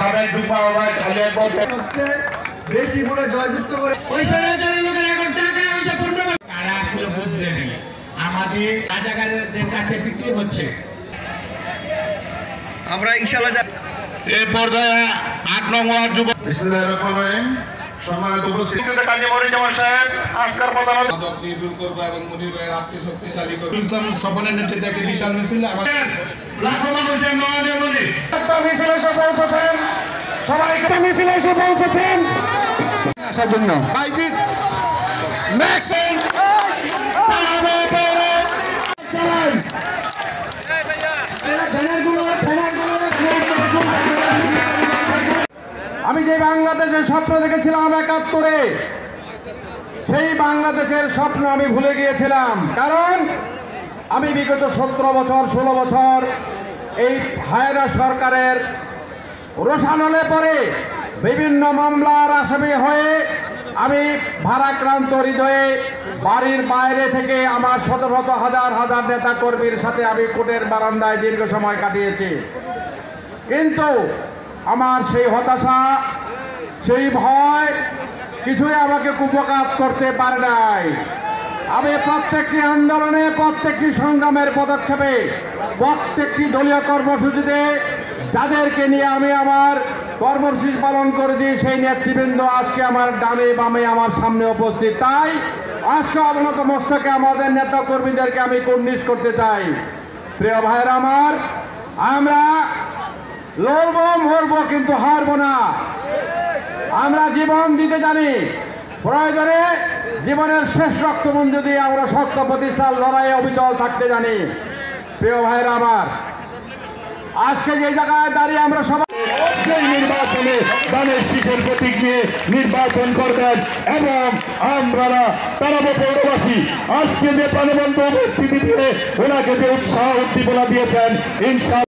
সাবেক দুপা ভাই খালি একবার সবচেয়ে বেশি ভোটে জয়যুক্ত করে ওই সরকারি লোকের এখন টাকা ওইটা পূর্ণ তারা আসলে বুঝতে নেই আমাদের রাজাকারদের কাছে বিক্রি হচ্ছে। আমরা ইনশাআল্লাহ এই পর্যায়ে ৮ নং ওয়ার্ড যুব বিসমিল্লাহির রহমানির রহিম। সম্মানিত উপস্থিতি, কাজী মনিরুজ্জামান সাহেব আজকের প্রধান মাদক নির্মূল করবো এবং মুনির ভাইয়ের আত্মীয় শক্তিশালী করবো। স্বপনের নেতৃত্বে একটি বিশাল মিছিল লাখো মানুষের নয়নের মনি মিছিল এসে পৌঁছেছেন, সবাইকে মিছিল এসে পৌঁছেছেন আসার জন্য বাইজিৎ আমি যে বাংলাদেশের স্বপ্ন দেখেছিলাম ৭১-এ, সেই বাংলাদেশের স্বপ্ন আমি ভুলে গিয়েছিলাম। কারণ আমি বিগত ১৭ বছর ১৬ বছর এই হায়না সরকারের রোষানলে পরে বিভিন্ন মামলার আসামি হয়ে আমি ভারাক্রান্ত হৃদয়ে বাড়ির বাইরে থেকে আমার শত শত হাজার হাজার নেতা কর্মীর সাথে আমি কোর্টের বারান্দায় দীর্ঘ সময় কাটিয়েছি। কিন্তু আমার সেই হতাশা, সেই ভয় কিছুই আমাকে কুপকাত করতে পারে নাই। আমি প্রত্যেকটি আন্দোলনে, প্রত্যেকটি সংগ্রামের পদক্ষেপে, প্রত্যেকটি দলীয় কর্মসূচিতে যাদেরকে নিয়ে আমি আমার কর্মসূচি পালন করেছি সেই নেতৃবৃন্দ আজকে আমার ডানে বামে আমার সামনে উপস্থিত। তাই আজকে অবনত মস্তকে আমাদের নেতা কর্মীদেরকে আমি কুর্নিশ করতে চাই। প্রিয় ভাইয়েরা আমার, আমরা লড়বো মরবো কিন্তু হারবো না। আমরা জীবন দিতে জানি, প্রয়োজনে জীবনের শেষ রক্তবন্ধু দিয়ে আমরা সত্য প্রতিষ্ঠার লড়াইয়ে অবিচল থাকতে জানি। প্রিয় ভাইয়েরা আমার, আজকে যে জায়গায় দাঁড়িয়ে আমরা সবাই সেই নির্বাচনে ধানের শীষের প্রতীক নিয়ে নির্বাচন করবেন এবং আমরা তারাবো পৌরবাসী আজকে যে প্রাণবন্ত উপস্থিতি দিয়ে ওনাকে যে উৎসাহ উদ্দীপনা দিয়েছেন ইনশাআল্লাহ